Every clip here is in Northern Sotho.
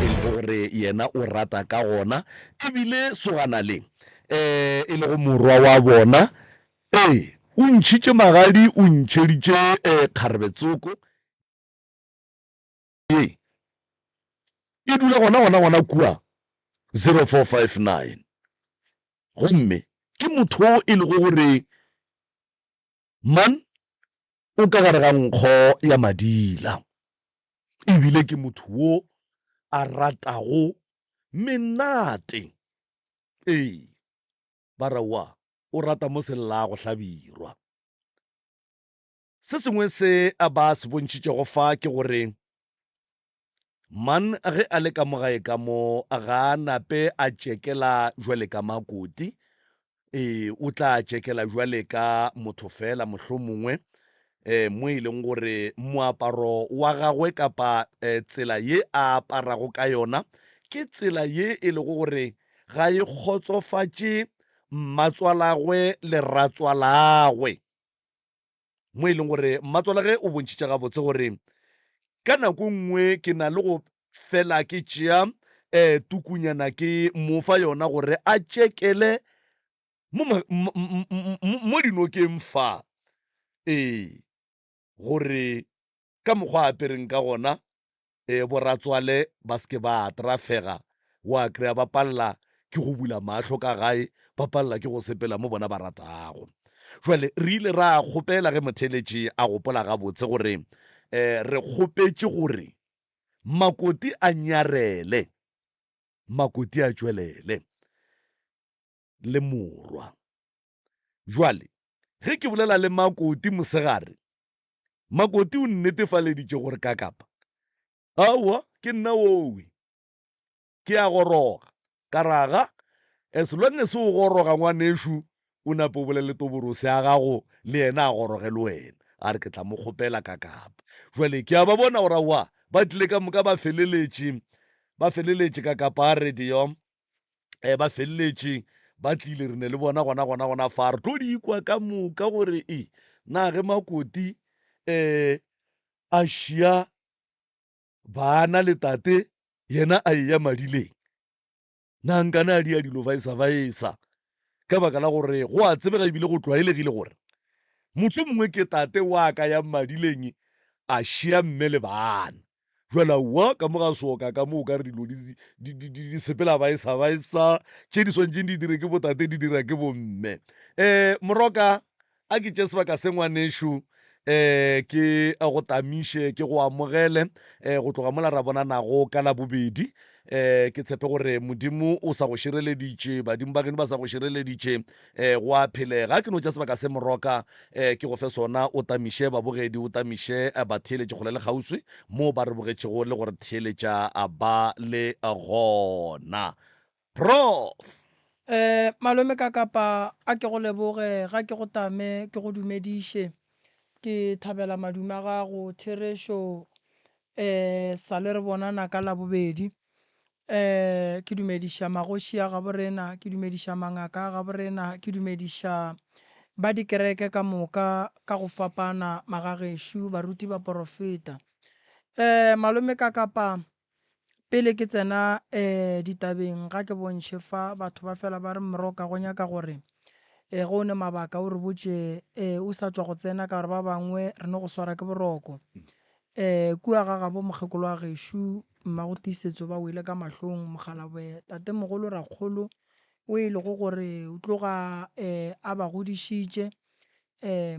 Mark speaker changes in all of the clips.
Speaker 1: le gore yena o rata ka gona ebile sogana le e le go morwa wa bona o ntšhitše magadi o ntšheditše kgarebetsoko e dula gona kua 0459 gomme ke motho e le gore man o ka gare ga nkgo ya madila ebile ke motho wo a ratago menate barawa o rata mo selela go hlabirwa. Se sengwe se a ba se bontšhitšego fa ke gore man ge a le ka mo gae ka mo ga a nape a tšekela jwale ka makoti o tla tšekela jwale ka motho fela mohlomongwe mo e leng gore moaparo wa gagwe kapa tsela ye a aparago ka yona ke tsela ye e lego gore ga e kgotsofatše mmatswalagwe le ratswalagwe, mo e leng gore mmatswalage o bontšhitše gabotse gore ka nako nngwe ke na le go fela ke tšea tukunyana ke mofa yona gore a tšekele mo dinokeng fa gore ka mokgwa a apereng ka gona boratswale ba seke ba atrafega wa kry-a ba palela ke go bula mahlo ka gae ba palela ke go sepela mo bona ba ratago. Jwale re ile ra kgopela ge motheletši a gopola gabotse gore re kgopetše gore makoti a nyarele makoti a tšwelele le morwa. Jwale ge ke bolela le makoti mosegare, makoti o nnetefaleditše gore ka kapa aowa ke nna owe ke a goroga ka raga as long as o goroga ngwanešo o nape o bolele toborose a gago le yena a goroge le wena a re ke tla mo kgopela ka kapa. Jwale ke a ba bona gore wa ba tlile ka moka ba feleletše ka kapa a radio ba feleletše ba tlile re ne le bona gona fa re tlo di ikwa ka moka gore na ge makoti a šia bana le tate yena a eya madileng na nkane a dia dilo vaesa ka baka la gore go a tsebega ebile go tlwaelegile gore motho mongwe ke tate wa ka ya madileng a šia mme le bana. Jwale wa ka mo ga soka ka mo ka re dilo di sepela vaesa tše di swantšeng di dire ke botate di dira ke bomme. Moroka a ke tše sebaka se ngwanešo ke go tamiše ke go amogele go tloga mola ra bonanago ka labobedi ke tshepe gore modimo o sa go šireleditše badimo ba geno ba sa go šireleditše go a phelega ke no tša sebaka se moroka ke go fe sona o tamiše babogedi o tamiše batheeletše kgole le kgauswi mo ba re bogetšego le gore theeletša a ba le gona. Prof
Speaker 2: malome ka kapa a ke go leboge ga ke go tame ke go dumediše ke thabela madume a gago Therešo sa le re bonana ka labobedi ke dumediša magoši a gaborena ke dumediša mangaka a gaborena ke dumediša ba dikereke ka moka ka go fapana magagešo baruti ba porofeta. Malome ka kapa pele ke tsena ditabeng ga ke bontšhe fa batho ba fela ba re moroka go nyaka gore go ne mabaka o re botše o sa tswa go tsena ka gore ba bangwe re ne go swara ke boroko kua ga gabo mokgekolo wa gešo mmago tiisetso ba o ile ka mahlong mogalaboe tate mogolo rakgolo o e le go gore o tloga a ba godišitše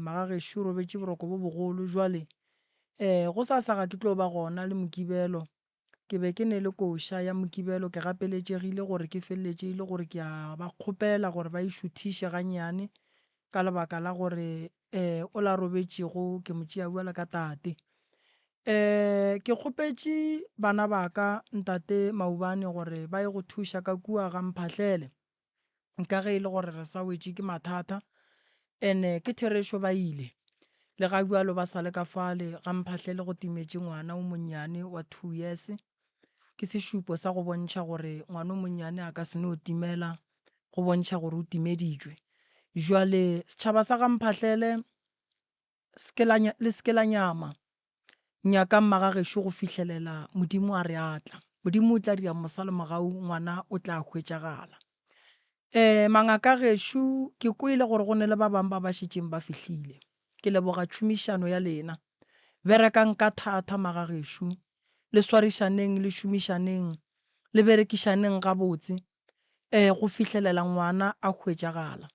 Speaker 2: magagešo robetše boroko bo bogolo. Jwale go sa ga ke tlo ba gona le Mokibelo ke be ke ne le koša ya Mokibelo ke gapeletšegile gore ke feleletšegile gore ke a ba kgopela gore ba išuthiše ganyane ka lebaka la gore o la robetšego ke motšea buela ka tate. Ke kgopetše bana ba ka ntate Maubane gore ba ye go thuša ka kua ga mphahlele nka ge e le gore re sa wetše ke mathata ke Therešo ba ile le ga bualo ba sa le ka fale ga mphahlele go timetše ngwana o monnyane wa 2 years ke sešupo sa go bontšha gore ngwana o monnyane a ka se ne o timela go bontšha gore o timeditšwe. Jwale setšhaba sa ga mphahlele le seke la nyama nyaka mmagagešo go fihlelela modimo a re atla modimo o tla dira mosalemogau ngwana o tla hwetšagala. Mangaka gešo ke kwele gore go ne le ba bangwe ba ba šetšeng ba fihlile, ke leboga tšhomišano ya lena, berekang ka thata maga gešo, le swarišaneng le šomišaneng le berekišaneng gabotse go fitlhelela ngwana a hwetšagala.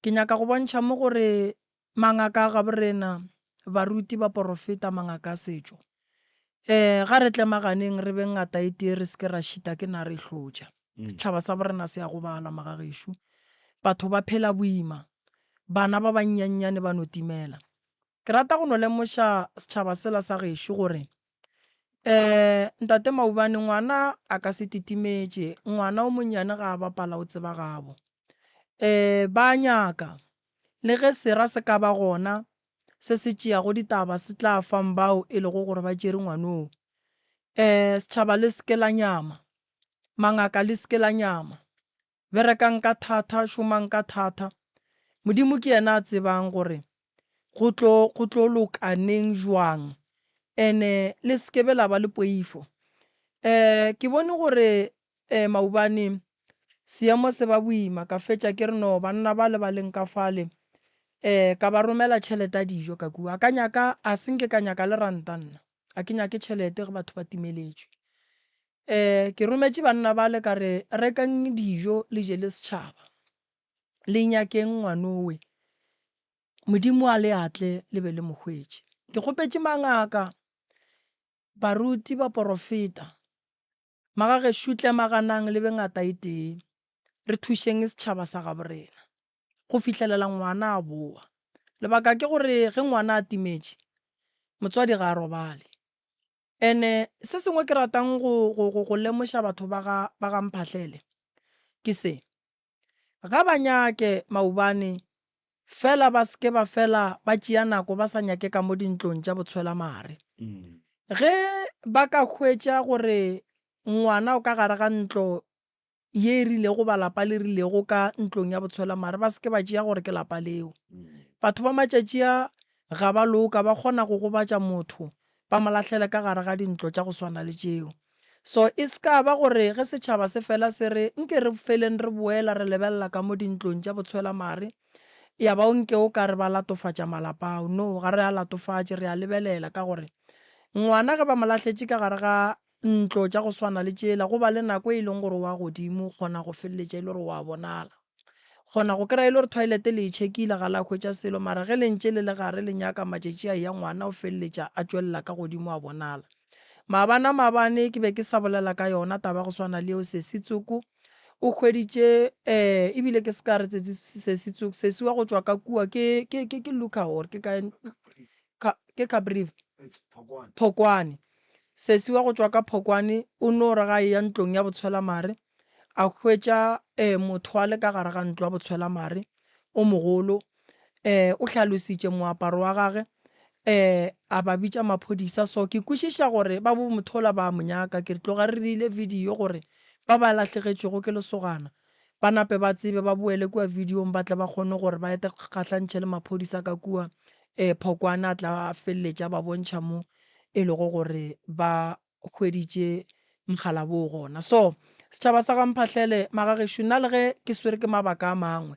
Speaker 2: Ke nyaka go bontšha mo gore mangaka a gaborena baruti ba porofeta mangaka a setšo ga re tlemaganeng re be ngata e tee re seke ra šita ke na re hlotša setšhaba sa borena se ya go bala maga gešo, batho ba phela boima, bana ba bannyannyane ba no timela. Ke rata go no lemoša setšhaba sela sa gešo gore ntate Maubane ngwana a ka se titimetše, ngwana o monnyane ga a bapala o tseba gabo ba nyaka le ge sera se ka ba gona se se tšeago ditaba se tla fang bao e lego gore ba tšere ngwanoo. Setšhaba le seke la nyama, mangaka le seke la nyama, berekang ka thata, šomang ka thata, modimo ke yena a tsebang gore go tlo lokaneng jwang le seke be la ba le poifo. Ke bone gore Maubane seemo se ba boima ka fetša ke re no banna ba le ba leng ka fale ka ba romela tšhelete a dijo ka kua ka nyaka a senke ka nyaka le ranta nna a ke nyake tšhelete ge batho ba timeletšwe. Ke rometše banna ba le ka re rekang dijo le je le setšhaba le nyakeng ngwanowe modimo a le atle le be le mokgwetše. Ke kgopetše mangaka baruti ba porofeta maga gešo tlemaganang le be ngata e tee re thušeng setšhaba sa gaborena go fitlhelela ngwana a boa. Lebaka ke gore ge ngwana a timetše motswadi ga a robale se sengwe ke ratang go lemoša batho ba ga Mphahlele ke se ga ba nyake Maubane fela ba seke ba fela ba tšea nako ba sa nyake ka mo dintlong tša botshwela mare ge ba ka hwetša gore ngwana o ka gare ga ntlo ye e rilego ba lapa le rilego ka ntlong ya botshwela mare ba seke ba tšea gore ke lapa leo. Batho ba matšatši a ga ba loka ba kgona go gobatša motho ba molatlhele ka gare ga dintlo tša go swana le tšeo. So e ska ba gore ge setšhaba se fela se re nke re feleng re boela re lebelela ka mo dintlong tša botshwela mare ya ba o nke o ka re ba latofatša malapa ao. No, ga re a latofatše, re a lebelela ka gore ngwana ge ba molatlhetše ka gare ga ntlo tša go swana le tšela go ba le nako e leng gore wa godimo kgona go feleletša e le gore wa bonala, kgona go kry-a e le gore toilet le e checkile ga la hwetša selo mara ge lentše le le gare le nyaka matšatši a ya ngwana o feleletša a tšwelela ka godimo a bonala. Maabane ke be ke sa bolela ka yona taba go swana le eo Sesitsoko o hweditše ebile ke se ka re Sesitsoko sesiwa go tšwa ka kua ke Luka or ke Cabrief Phokwane, sesiwa go tšwa ka Phokwane o no re ga e ya ntlong ya botshwela mare a hwetša motho a le ka gare ga ntlo ya botshwela mare o mogolo o hlalositše moaparo wa gage a ba bitša maphodisa. So ke kwešiša gore ba bo mothola ba monyaka ke re tloga re rile video gore ba ba latlhegetšego ke lesogana ba nape ba tsebe ba boele kua videong ba tla ba kgone gore ba ete kgatlhantšhe le maphodisa ka kua Phokwane a tla feleletša ba bontšha mo e lego gore ba hweditše mogala bo gona. So setšhaba sa ga Mphahlele maga gešo nna le ge ke swere ke mabaka a mangwe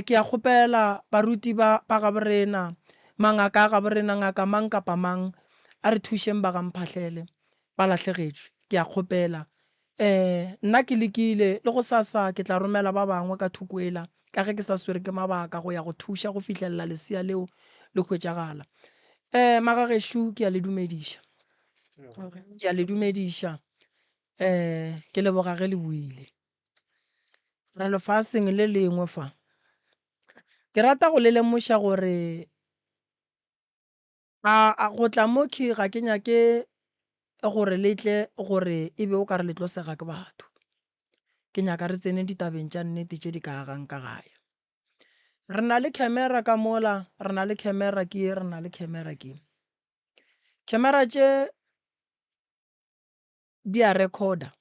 Speaker 2: ke a kgopela baruti ba gaborena mangaka a gaborena ngaka mang kapa mang a re thušeng ba ga Mphahlele ba latlhegetšwe. Ke a kgopela nna ke lekile le go sasa ke tla romela ba bangwe ka thukwela ka ge ke sa swere ke mabaka go ya go thuša go fitlhelela lesea leo le hwetšagala. Maga gešo ke a le dumediša, ke a le dumediša ke leboga ge le buile ra lefaseng le lengwe fa ke rata go le lemoša gore a go tla mo ke ga ke nyake gore letle gore e be o ka re le tlo sega ke batho, ke nyaka re tsene ditabeng tša nnete tše di ka agang ka gae. Re na le camera ka mola, re na le camera ke ye, re na le camera ke camera tše di a recorder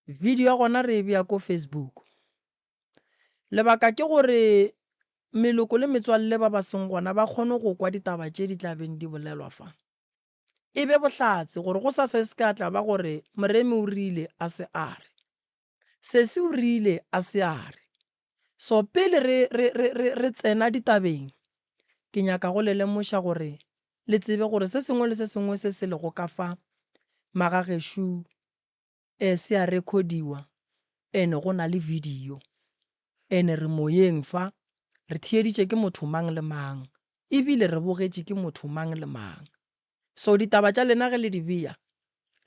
Speaker 2: video ya gona re e bea ko Facebook. Lebaka ke gore meloko le metswalle ba ba seng gona ba kgone go kwa ditaba tše di tla beng di bolelwa fa e be bohlatse gore go sa se se ka tla ba gore moremi o rile a se are se se o rile a se are so pele re tsena ditabeng ke nyaka go le lemoša gore le tsebe gore se sengwe le se sengwe se se lego ka fa magagešo se a rekhodiwa ene go na le video ene re moyeng fa re thieditše ke motho mang le mang ebile re bogetše ke motho mang le mang so ditaba tša lena ge le di bea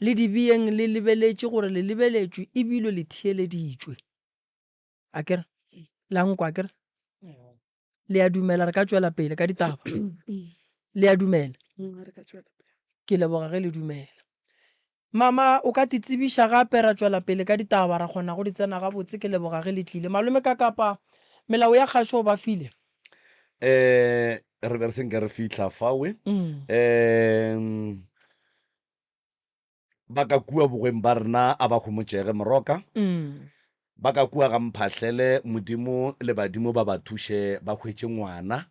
Speaker 2: le di beeng le lebeletše gore le lebeletšwe ebile le thieleditšwe a kere la nkwa kere le a dumela re ka tšwela pele ka ditaba le a dumela ke leboga ge le dumela mama o ka titsebiša gape ra tšwela pele ka ditaba ra kgona go di tsena gabotse ke leboga ge le tlile malome ka kapa melao ya kgašo ba file
Speaker 1: re be re senke re fitlha fawe ba ka kua bogweng ba rena a ba kgomotšege moroka ba ka kua ga mphatlhele modimo le badimo ba ba thuše ba hwetše ngwana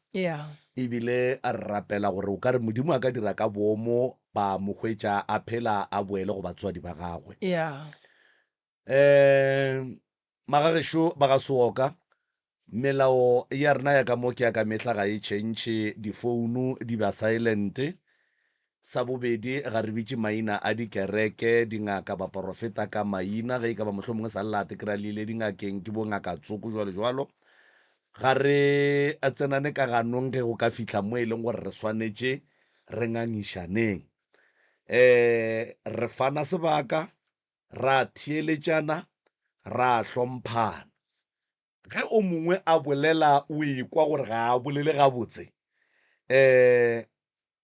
Speaker 1: ebile a re rapela gore o ka re modimo a ka dira ka boomo ba mokgwetša a phela a boele go batswadi ba gagwe magagešo ba ga seoka melao ya rena ya ka mo ke ya ka mehla ga e tšhentšhe difounu di ba silente sa bobedi ga re bitše maina a dikereke dingaka ba porofeta ka maina ge e ka ba mohlho mongwe sa llate kry-a le ile dingakeng ke bo ngaka tsoko jwalo ga re a tsenane ka ganong ge go ka fitlha mo e leng gore re swanetše re ngangišaneng re fana sebaka ra thieletšana ra hlomphana ge o mongwe a bolela o ekwa gore ga a bolele gabotse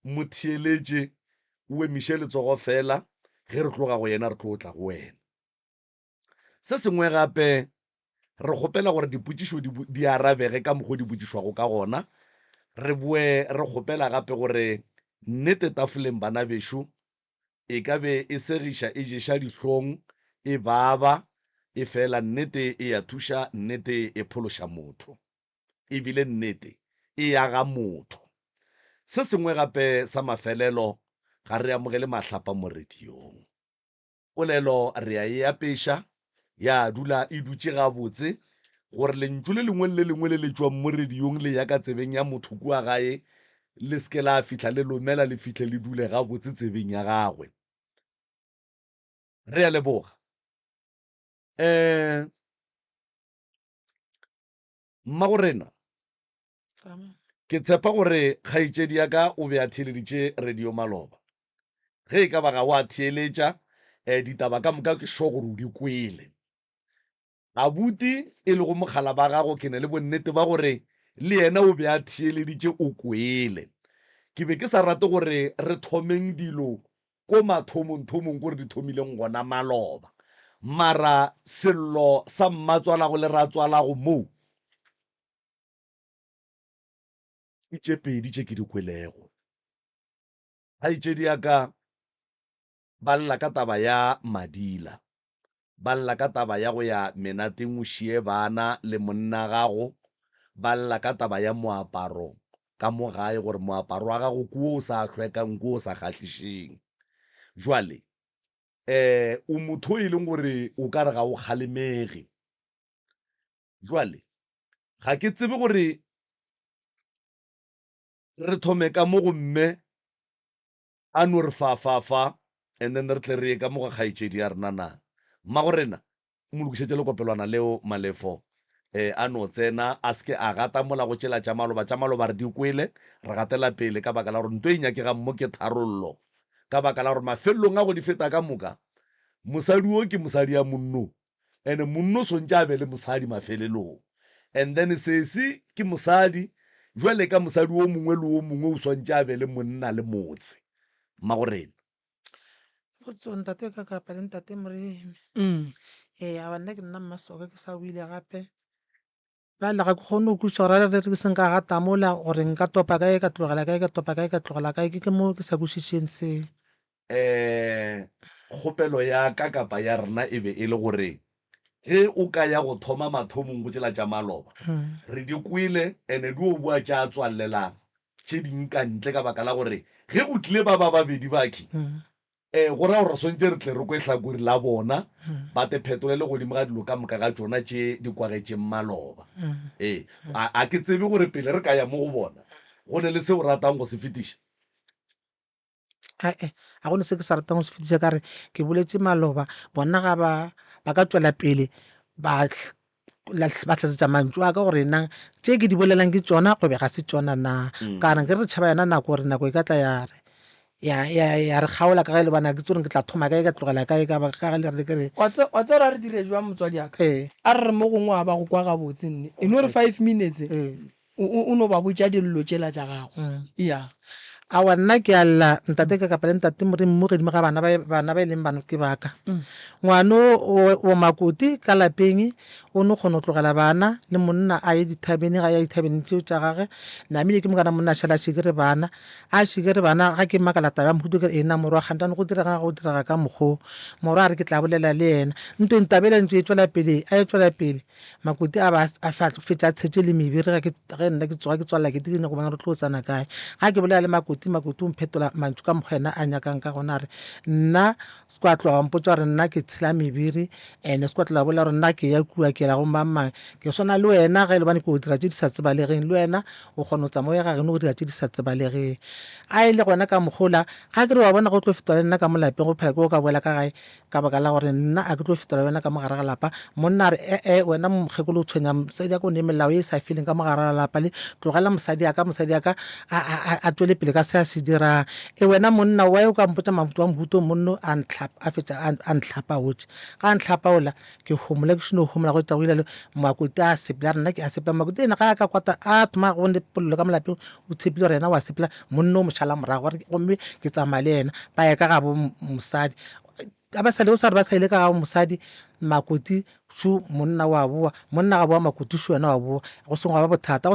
Speaker 1: mothieletše o emiše letsogo fela ge re tloga go yena re tlo tla go wena se sengwe gape re kgopela gore dipotšišo di arabege ka mokgwa dipotšišwago ka gona re boe re kgopela gape gore nnete tafoleng bana bešo e ka be e segiša e ješa dihlong e baba e fela nnete e ya thuša nnete e phološa motho ebile nnete e yaga motho se sengwe gape sa mafelelo ga re amogele mahlapa mo rediong polelo re a e apeša ya dula e dutše gabotse gore lentšu le lengwe le lengwe le le tšwang mo rediong le ya ka tsebeng ya motho kua gae le seke la fihla le lomela le fihle le dule gabotse tsebeng ya gagwe re a leboga mmagorena ke tshepa gore kgaetšedi ya ka o be a theeleditše radio maloba ge e ka ba ga o a theeletša ditaba ka moka ke sho gore o di kwele abuti e le go mogala ba gago ke ne le bonnete ba gore le yena o be a theeleditše o kwele ke be ke sa rate gore re thomeng dilo ko mathomong gore di thomileng gona maloba mara sello sa mmatswalago le ratswalago moo itše pedi tše ke di kwelego kgaetšedi ya ka ba lla ka taba ya madila ba lla ka taba ya go ya menateng o šie bana le monna gago ba lla ka taba ya moaparo ka mo gae gore moaparo wa gago kuo o sa hlwekang kuo o sa kgahlišeng jwale o motho e leng gore o ka re ga o kgalemege jwale ga ke tsebe gore re thome ka mo go mme a no re fa and then re tle re ye ka mo ga kgaetšedi ya rena na mmagorena mo lokišetše lekopelwana leo malefo a no tsena a seke a gata mola go tšela tša maloba re di kwele re gatela pele ka baka la gore nto e nyakega mo ke tharollo ka baka la gore mafelelong a go di feta ka moka mosadi o ke mosadi ya monno and monno swantše a be le mosadi mafelelong and then sesi ke mosadi jwale ka mosadi o mongwe le o mongwe o swantše a be le monna le motse mmagorena
Speaker 3: ntate ka kapa le ntate moremi a banna ke nna mmasoka ke sa buile gape ba lega ke kgone go kutša gore re ke seng ka gata mola gore nka topa kae ka tlogela kae ka topa kae ka tlogela kae ke mo ke sa kwešišeng se
Speaker 1: kgopelo ya ka kapa ya rena e be e le gore ge o ka ya go thoma mathomong go tšela tša maloba re di kwele ene di o bua tša tswalelang tše ding ka ntle ka baka la gore ge go tlile ba babedi baki go raya gore swantse re tle re kwe tlhakori la bona ba te phetolele godimo ga dilo ka moka ga tsona tše di kwagetšeng maloba a ke tsebe gore pele re ka ya mo go bona go ne le se o ratang go se fetiša.
Speaker 3: ga gone se ke sa ratang go se fetiša ka re ke boletse maloba bona ga ba ka tswela pele ba tlatsetsa mantšu a ka gore nang tše ke di bolelang ke tsona go be ga se tsona na ka re ke re tšhaba yona nako gore nako e ka tla ya re kgaola ka ge le bana ke tsone ke tla thoma kae ka tlogela kae ka ga le re kere
Speaker 2: wa tsora re dire jwa motswadi aka a re mo gongwe a ba go kwa gabotse nne e no re 5 minutes o no ba botša dillo tšela tša gago ya
Speaker 3: awa nna ke a lla ntate ka kapa le ntate moreng mo godimo ga bana ba e leng bana ke baka ngwana o Makoti ka lapeng o no kgona go tlogela bana le monna a ye dithabeng ga ya dithabeng tseo tša gage namile ke mokana monna a šala šikere bana ga ke makala taba ya mohuto ke ena morwa kgantane go direga ka mokgo morwa a re ke tla bolela le yena ntwe ntabela ntse e tswela pele Makoti a ba a fetša tshetse le mebiri ge nna ke tsoga ke tswalela ke dikene go bona re tlo tsana kae ga ke bolela le Makoti o mphetola mantšu ka mokgwa ena a nyakang ka gona re nna se kwa tloga mpotsa gore nna ke tshela mebiri ene se kwa tloga bolela gore nna ke ya kua ke la go mamang ke swana le wena ge le bane ke go dira tše di sa tsebalegeng le wena o kgona go tsamaya gage no go dira tše di sa tsebalegeng a e le gona ka mokgola ga ke re wa bona go tlo fetola le nna ka mo lapeng go phela ke go ka boela ka gae ka baka la gore nna a ke tlo fetola wena ka mogare ga lapa monna re wena mokgekolo o tshwenya mosadi ya ko ne melao e sa fileng ka mogare ga lapa le tlogela mosadi aka a tswele pele ka se a se dirang wena monna wa o ka mpotsa mabuto wa mohuto monno a ntlhapa otse ga ntlhapa ola ke homola ke seno homola go tla go ile Makoti a sepela rena ke a sepela Makoti ena ga ka kwata a thoma go ne pollo ka molapeng o tshepile gore ena wa sepela monno o mošala morago gore gomme ke tsamaya le ena ba ya ka ga bo mosadi a ba sale o sa re ba sa ile ka ga mosadi Makoti shu monna wa boa monna ga boa Makoti shu wena wa boa go se ba bothata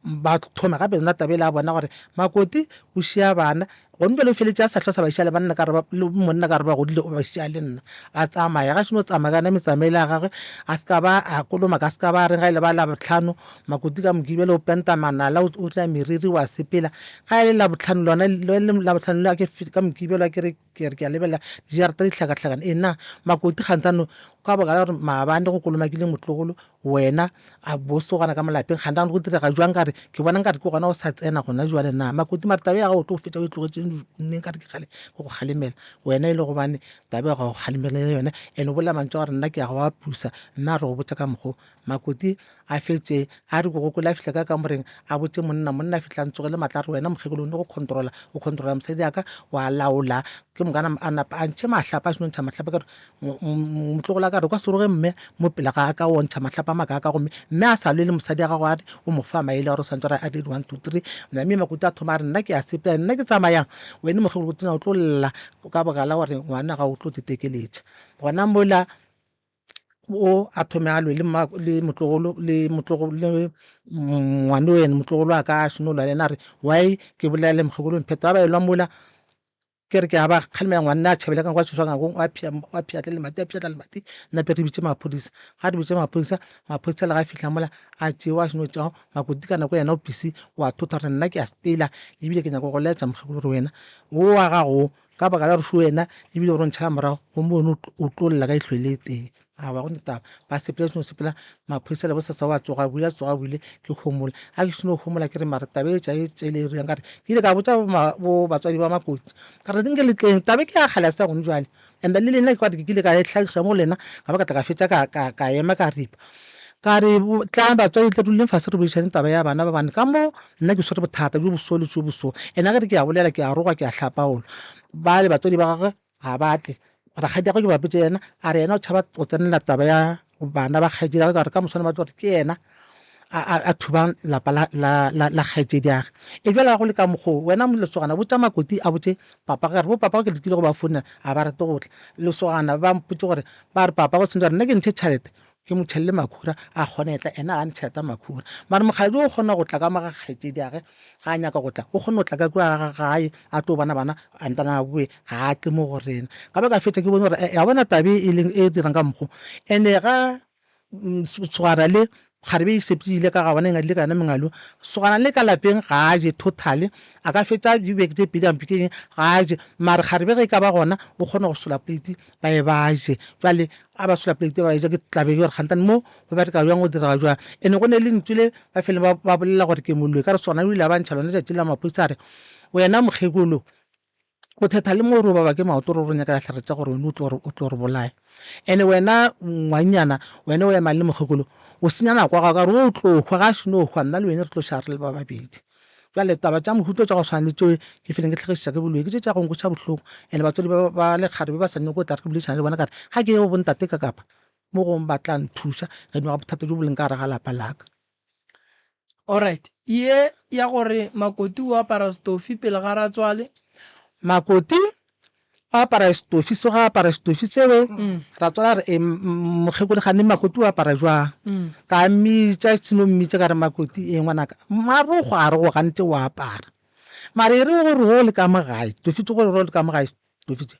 Speaker 3: ba thoma gape nna tabela a bona gore Makoti o šia bana go ntse le feletse a sa tlhosa ba šale banna ka re le monna ka re ba godile o ba šia le nna a tsamaya ga seno tsamaya kana metsamaile a gagwe a ska ba a koloma ka ska ba re ga ile ba la botlhano Makoti ka mokibele o penta manala o tla meriri wa sepela ga ile la botlhano lona le la botlhano la ke ka mokibele ke re ke a lebela dijarata di tlhakatlhakana ena Makoti gantano ka boka la gore maabane go kolomakile motlogolo wena a bosogana ka molapeng gantane go direga jwang kare ke bona nkare ke gona o sa tsena gona jwale na Makoti mare tabe ya go tlo feta o tlogetseng nne nkare ke gale go galemela wena ile go bane tabe ya go galemela yona ene bola mantse gore nna ke ya go ba pusa nna re go botsa ka mokgo Makoti a fetse a re go gokola fitla ka moreng a botse monna fitla ntsoge le matla re wena mogekolo ne go controla mosadi aka wa laola ke mokana a napa a ntšhe mahlapa a seno ntšha mahlapa ka motlogola ka re kwa soroge mme mo pela ga ka o ntšha mahlapa maka ka gomme mme a sa lwe le mosadi a gago a o mo fa maele gore o santse gore a did 1 2 3 mme Makoti a thoma a re nna ke a sepela nna ke tsamayang wena mogekolo go tsena o tlo lla ka boka la gore ngwana ga o tlo tetekeletša gona mola o a thome a lwe le motlogolo ngwane wena motlogolo a ka a seno lwa le ena re why ke bolela le mogekolo mpheto a ba elwa mola ke re ke a ba kgalemela ngwanna a tšhabele ka kwa tshoswang a phiatla le mati nna pe re bitse maphodisa ga re bitse maphodisa le ga fihla mola a tšeo a seno tšao Makoti ka nako yena o pisi wa thota gore nna ke a sepela ebile ke nyaka go letša mogekolo gore wena o wa gago ka baka la re sho wena ebile gore o ntšhala morago go mbone o tlo lla ka itlhwele teng a ba go netaba ba sepela seno sepela maphodisa le bo sasa wa tsoga buile ke homola a ke seno homola ke re mare tabe tša e tsele re yang ka re ke ile ka botsa bo batswadi ba Makoti ka re dinke le tleng tabe ke a khala sa gone jwale enda le lena ke kwa ke ile ka tlhagiša mo lena ga ba ka tla ka fetša ka ema ka ripa ka re tla batswadi tle duleng fase re boišane taba ya bana ba bane ka mo nna ke swere bothata jo boso le jo boso ena ke a bolela ke a roga ke a hlapaola ba le batswadi ba gagwe ga batle rakgadi ya go ke bapetse yena a re yena o tšhaba go tsenela taba ya bana ba kgaetsedi ka gore ka moswane batho gore ke yena a thubang lapa la kgaetsedi age e jala go le ka mokgo wena lesogana botsa Makoti a botse papa ga re bo papa ke dikile go ba founa a ba rate go tla lesogana ba mpotse gore ba re papa go sentse gore nna ke ntshe tšhalete ke motšhelele makhura a kgonetla ena a ntšheleta makhura mare mokgadi o kgona go tla ka maga kgaetsedi age ga a nyaka go tla o kgone go tla ka kua gae a tlo bana a ntana a boe ga a tle mo go rena ka ba ka fetsa ke bone gore ya bona tabe e leng e dirang ka mokgo ene ga tshwara le kgarebe e sepile ka ga bona nga dile kana mengalo sogana le ka lapeng ga a je totally a ka fetsa dibeke tse pedi ampikeng ga a je mare kgarebe ge ka ba gona o kgona go sola plate ba e ba je jwale a ba sola plate ba e ja ke tlabe gore kgantane mo go ba re ka jwang o dira jwang ene go ne le ntswile ba fele ba bolela gore ke moloi ka re sona o ile a bantšha lone letšatši la mapodisa re wena mokgekolo o thetha le mo re ba ke maoto re nyaka tlhare tsa gore o tlo re bolaya ene wena ngwanyana wena o ema le mokgekolo o senya nako ga re o tlo hwa ga seno hwa nna le wena re tlo share le ba babedi jwale taba tša mohutlo tša go tshwana le tšeo ke feleng ke tlhagiša ke boloi ke tše tša go nkotša bohloko ene batswadi ba lekgarebe ba sa nne ko tare ke bolešana le bona kare ga ke ye go bontate ka kapa mo gong ba tla nthuša ge dingwa bothata jo boleng ka re ga lapa laka
Speaker 2: alright ye ya gore makoti o apara stofi pele ga ratswale
Speaker 3: makoti a apara stofi se ga apara stofi seo ra tswala re mokgekolo gane makoti o apara jwang ka mmitša tseno mmitša ka re makoti e ngwanaka marogo a re go gante o apara mare e re gore go le ka mogae stofi tse gore ro le ka mogae stofi tse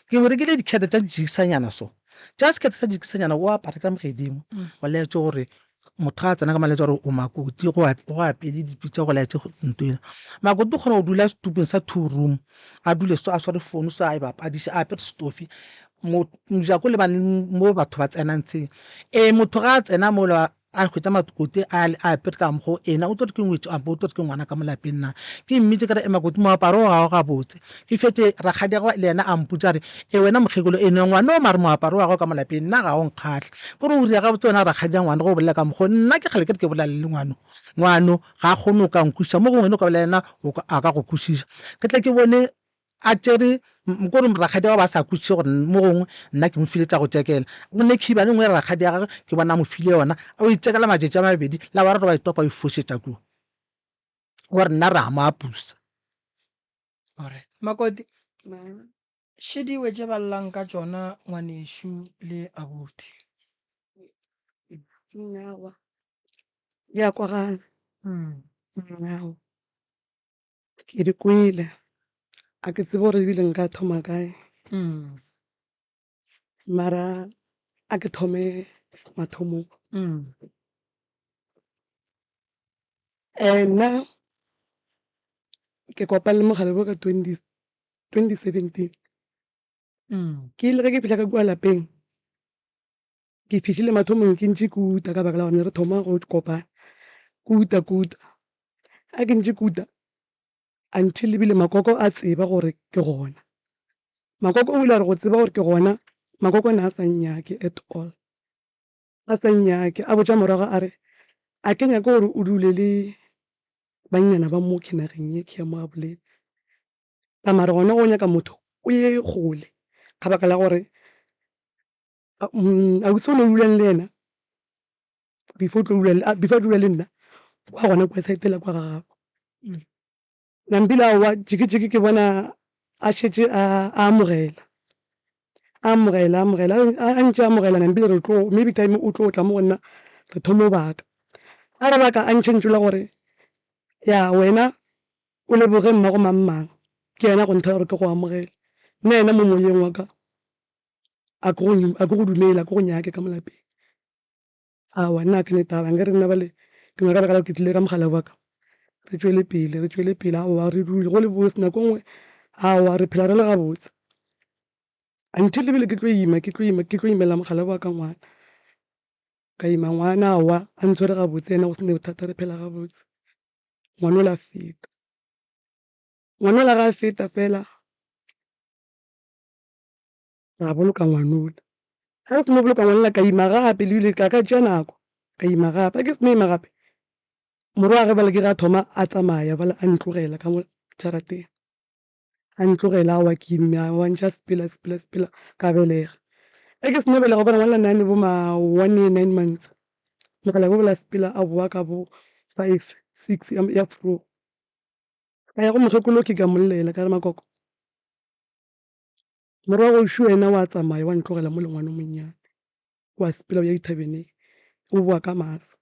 Speaker 3: ke mo rekile dikhete tša jikisanyana so tša sekete sa jikisanyana o apara ka mogedimo go laetse gore motho a tsena ka maletsa gore o makoti go apele dipitsa go laetse ntwena makoti o kgona go dula setupeng sa 2 room a dule so a sware founu so a e bapadisa a apere stofi mojako le baneng mo batho ba tsenang tsheng motho ga a tsena mo a hwetsa makoti a apere ka mgo ena o tlo ke ngwetso a bo tlo ke ngwana ka molapeng na ke mmitse ka re makoti mo aparo ga ga botse ke fetse rakgadi ga le ena a mputsa re wena mokgekolo ene ngwana o mare mo aparo ga ka molapeng nna ga o nkgatlha gore o ria ga botse wena rakgadi ngwana go bolela ka mgo nna ke gale ke bolela le ngwano ga kgone o ka nkuša mo gongwe ka bolela ena a ka go kušiša ke tle ke bone a tsere nkore rakgadi ga ba sa kutse gore mo gongwe nna ke mo file tsa go tsekela o ne khiba nngwe rakgadi ga ke bona mo file yona o itsekela majetša mabedi la ba re ba itopa o ifosetša ku gore nna ra mo apusa
Speaker 2: alright makoti šidiwe tše ba llang ka tšona ngwanešo le abuti
Speaker 4: nyawa ya kwagala nyawa ke di kwele a ke tsebe gore ebile nka thoma kae mara a ke thome mathomong nna ke kopane le mogale bo ka 2017 ke ile ge ke fihla ka kua lapeng ke fihlile mathomong ke ntše kuta ka baka la gone re thoma go kopana kuta a ke ntše kuta until ebile makoko a tseba gore ke gona makoko o ile a re go tseba gore ke gona makoko ne a sa nnyake at all a sa nnyake a botša morago a re a ke nyake gore o dule le bannyana ba mo khenageng ye ke ya mo a bolele ka mare gona go nyaka motho o ye kgole ka baka la gore ausi o ne o dulang le ena before a dula le nna kwa gona kwa saetela kwa gagago nampile aowa jiki ke bona a šetše a amogela a ntše amogela nampile re tlo maybe time o tlo tla mo go nna re thome baka a re baka a ntšhentšola gore ya wena o leboge mmago mang ke yena go nthela gore ke go amogela nna yena mo moyeng wa ka a ke go dumela a ke go nyake ka molapeng awa nna ke ne taba nke re nna bale ke ngaka baka la ke tlile ka mogala wa ka re tšwele pele awa re dule go le botse nako nngwe awa re phela re le gabotse until ebile ke tlo imela mogala wa ka ngwana ka ima ngwana awa a ntshwere gabotse ena go sene bothata re phela gabotse ngwana o la feta ngwana o la ga a feta fela ra boloka ngwanola ga re seno boloka ngwanola ka ima gape lebile ka tšea nako ka ima gape a ke seno ima gape moro wa ge bale ke ga thoma a tsamaya bale a ntlogela ka mo jarateng a ntlogela awa ke ima wa ntšha sepela ka belega a ke seno belega bona ngwana nane bo ma 1 year 9 months mogala bo bola sepela a boa ka bo 5 6 ya fro ka ya go mokgekolo ke ka mollela ka re makoko moro wa go šo wena wa tsamaya wa ntlogela mo lengwane monnyane wa sepela o ya dithabeneng o boa ka maso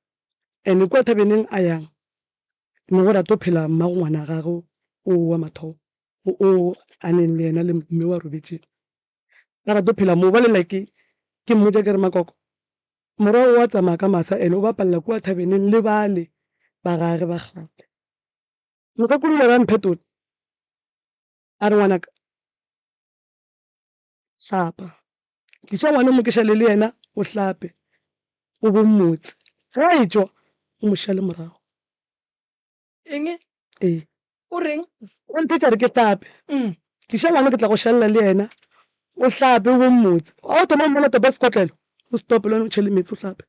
Speaker 4: and kwa thabeneng a yang ne gore a tlo phela mmago ngwana gagwe o wa mathomo o a neng le yena le mme wa robetšeng a ra tlo phela moo ba lela ke mmotsa ke re makoko morago wa tsamaya ka masa ene o bapalela kua thabeneng le bale ba gage ba gate mokgekolo le ba mphetola a re ngwanaka hlapa ke tša ngwana mo ke šale le yena o hlape o bo mmotse ga e tšwa o mo šale morago
Speaker 2: eng
Speaker 4: ee
Speaker 2: o reng
Speaker 4: o nthetša re ke hlape ke ša ngwana ke tla go šalela le yena o hlape o bo mmotse a o thoma mmola topa sekotlelo o stope le wena o tšhele metsi o hlape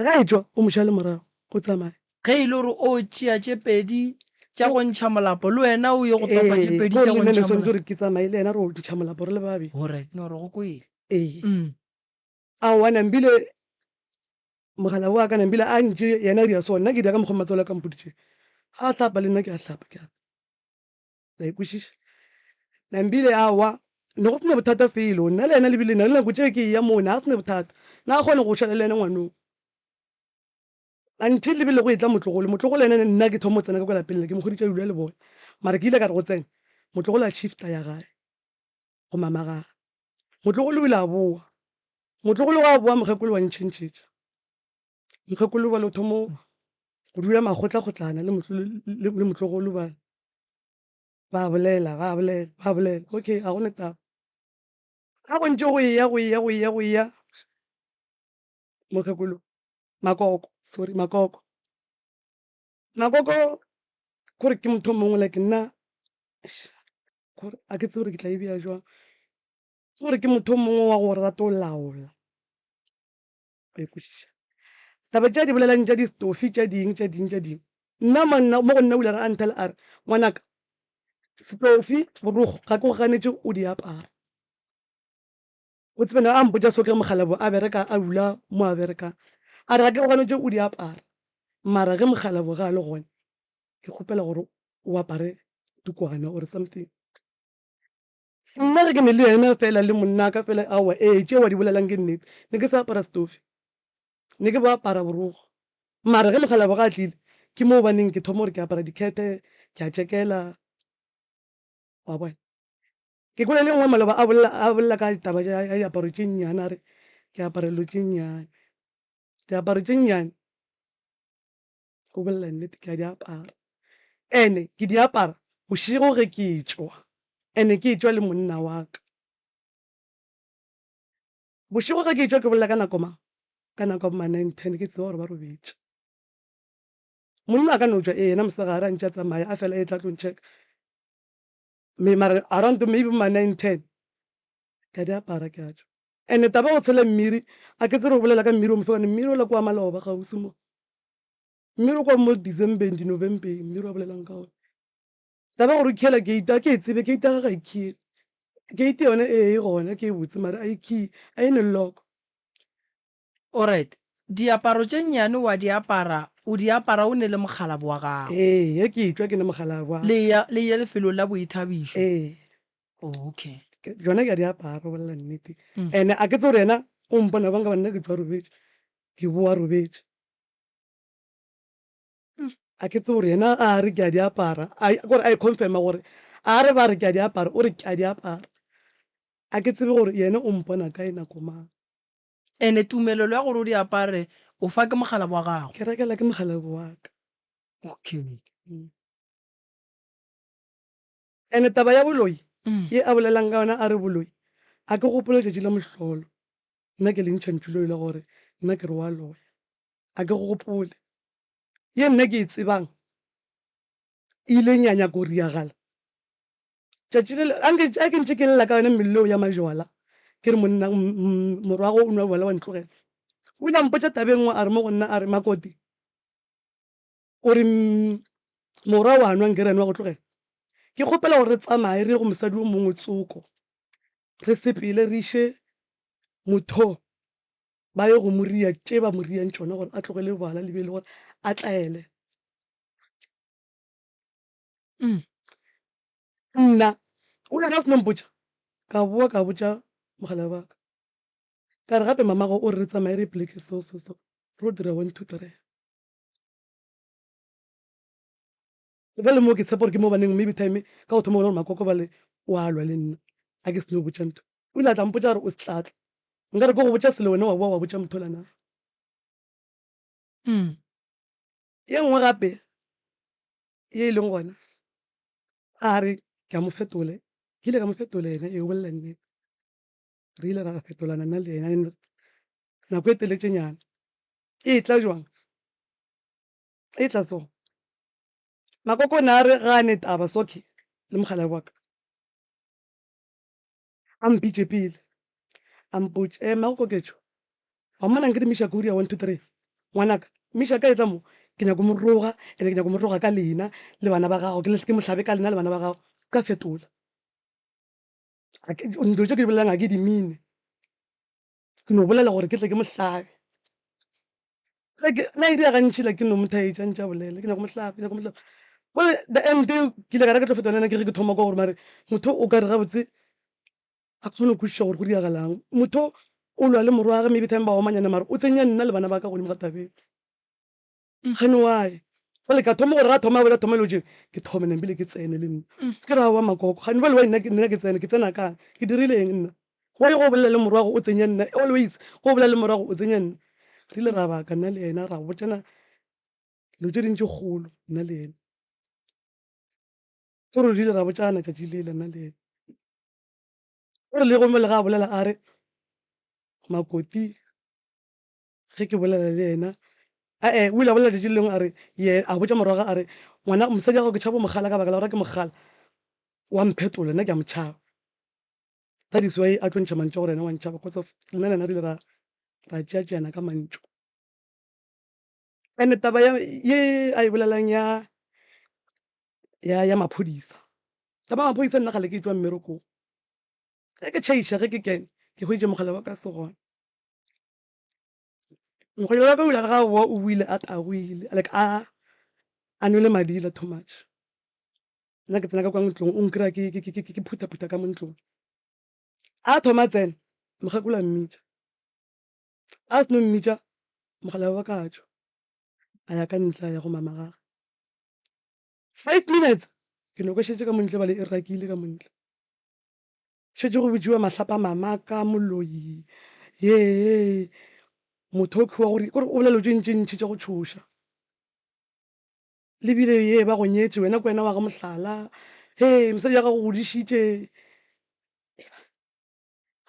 Speaker 4: ga e tšwa o mo šale morago o tsamaye
Speaker 2: ge e le gore o tšea tše pedi tša go ntšha molapo le wena o ye go topa tše pedi tša go
Speaker 4: nne
Speaker 2: ntšha
Speaker 4: swantse
Speaker 2: molapo
Speaker 4: gore ke tsamaye le yena re o ntšha molapo re le babedi
Speaker 2: alright no re go kwele
Speaker 4: ee a wa nambile mogala wa ka nambile a ntše yena di a sona nna ke di ka mokgwa matsola ka mpoditše a hlapa le nna ke a hlapa ke a la ikwešiša nambile a wa ne go sene bothata felo nna le yena lebile na le nako tše ke ya moo na a sene bothata na a kgone go šala le yena ngwanong until lebile go e tla motlogolo ene nna ke thomo tsena ka kwa lapeng le ke mokgoditša dula le bone mara ke ile ka re go tsena motlogolo a shifta ya gae go mamagaga motlogolo o ile a boa motlogolo wa boa mokgekolo wa ntšhentšhetša mokgekolo ba le thomo go dula makgotla-kgotlana le motlogolo ba bolela okay a gone taba a go ntse go ya mokgekolo makoko kore ke motho mongwe like nna a ke tse gore ke tla e bea jwang gore ke motho mongwe wa go rata o laola ba ekwešiša taba tša di bolelang tša di-stofi tša ding nna mo go nna ule a nthela a re ngwanaka stofi borogo ga ke go ganetse o di apara o tsebena a mpotša so ke mogalabo a bereka a dula mo a berekang a re ga ke go ganetse o di apara mara ge mogalabo ga a le gone ke kgopela gore o apare tukwana or something nna ge ke ne le yena fela le monna ka fela awa tšeo wa di bolelang ke nnete ne ke sa apara stofi ne ke bo apara borogo mara ge mogalabo ga a tlile ke mo baneng ke thoma gore ke apara dikhete ke a tšekela wa bona ke kole le nngwe maloba a bolela ka ditaba ya diaparo tše nnyane a re ke apara dilo tše nnyane diaparo tše nnyane o bolela nnete ke a di apara ene ke di apara bošego ge ke tšwa ene ke tšwa le monna wa ka bošego ge ke tšwa ke bolela ka nako mang ka nako ma 9-10 ke tseba gore ba robetše monna a ka no tšwa ena mosegare a ntše a tsamaya a fela e tla tlo ncheck mara around maybe ma 9-10 ka di apara ke a tšwa ene taba go tshela mmiri a ke tsere go bolela ka mmiri o mosegane mmiri o le kwa maloba gausi mo mmiri o kwa mo Decembeng di-Novembeng mmiri wa bolelang ka one taba gore khiela keita ke tsebe keita ga ga ikhile keite yone gona ke botse mara a ikhi a ene lock
Speaker 2: alright diaparo tše nnyane wa di apara o di apara o ne le mogalabo wa gago
Speaker 4: ye ke tšwa ke ne mogala wa
Speaker 2: le ya lefelo la boithabišo okay
Speaker 4: jona ke a di apara bolela nnete ene a ke tse gore yena o mpona banga banna ke tswa robetše ke boa robetše a ke tse gore yena a re ke a di apara gore a e confirma gore a re ba re ke a di apara o re ke a di apara a ke tsebe gore yena o mpona kae nako mang
Speaker 2: ene tumelelo ya gore o di apare o fa ke mogalabo wa gago
Speaker 4: ke rekela ke mogalabo wa ka
Speaker 2: okay
Speaker 4: ene taba ya boloi ye a bolelang ka yona a re boloi a ke gopole tšatši la mohlolo nna ke le ntšhantšhulo ile gore nna ke re wa loya a ke gopole ye nna ke e tsebang ile nyanya ko riagala tšatši le a ke ntše ke lela ka yona melleo ya majwala ke re monna morwago o nwa bola wa ntlogela o ile a mpotša tabe nngwe a re mo go nna a re makoti o re morwa wa nwa nke re nwa go tlogela ke kgopela gore re tsamaye re go mosadi o mongwe tsoko re sepele re iše motho ba ye go moria tše ba moriang tšona gore a tlogele bala le be le gore a tlaele nna o le ka seno mpotša ka boa ka botša mogala wa ka re gape mamago o re tsamaye re pleke so ro dira 1 2 3 ba le mo ke tshepa gore ke mo baneng maybe time ka go thoma gore makoko ba le o a lwa le nna a ke seno botša ntho o ile a tla mpotša gore o setlatla nka re ko go botša selo wena wa boa wa botša motholana ye nngwe gape ye e leng gona a re ke a mo fetole ke ile ka mo fetola ena e o bolela nnete re ile ra fetolana nna le ena nako e teletšenyana e tla jwang e tla so makoko na re gane taba soke le mogala wa ka a mpitše pele a mpotše makoko ketšo wa mmona nke di miša kuri ya 1 2 3 ngwanaka miša ka e tla mo ke nyako mo roga ene ke nyako mo roga ka lena le bana ba gago ke mohlabe ka lena le bana ba gago ka fetola ntlo tše ke di bolelang ga ke di mine ke no bolela gore ke tle ke mohlabe na e di ya gantšhila ke no mothaetša ntša bolele ke nyako mohlabe well the end ke ile ka reka tlo fetola ena ke re ke thoma kwa gore mare motho o ka re gabotse a kgone go kwešiša gore go diagalang motho o lwa le morwage maybe time ba omanyana mare o tsenya nna le bana ba ka godimo ga tabeng gane wae jale ka thoma gore ga thoma bola thoma lo je ke thome nambile ke tsene le nna ke ra wa makoko gane ba le wa nna ke tsena kang ke dirile eng nna go ye go bolela le morwago o tsenya nna always go bolela le morwago o tsenya nna re ile ra baka nna le ena ra botsana lo tse dintsi kgolo nna le ena ke re ile ra botsana tšatši lele nna le ena gore le gomele ga a bolela a re makoti ge ke bolela le ena o ile a bolela tšatši lengwe a re ye a botša morwaga a re ngwana mosadi ya go ke tšhaba mogala ka baka la gore ke mogala wa mphetola nna ke a motšhaba that is why a tlo ntšha mantšho gore ena wa ntšhaba because of nna le ena re ile ra tšeatšeana ka mantšho and taba ye a e bolelang ya maphodisa taba maphodisa nna gale ke tswa mmerekong ge ke tšhaiša ge ke kene ke hweditše mogala wa ka se gona mogolo wa ka o ile ga o buile a tagoile like a nwele madila too much nna ke tsena ka kwa ntlong o nkry-a ke phutha-phutha ka mo ntlong a thoma tsena mogakolo a mmitša a seno mmitša mogala wa ka tšo a ya ka ntle a ya go mama gage 5 minutes ke no kwešetse ka montle bale e rakile ka montle šetse go botsiwa mahlapa mamaka moloi ye motho o kgiwa gore o bolela tše ntši tša go tšhoša lebile ye ba go nyetse wena ko wena wa ga mohlala mosadi ya gago godišitše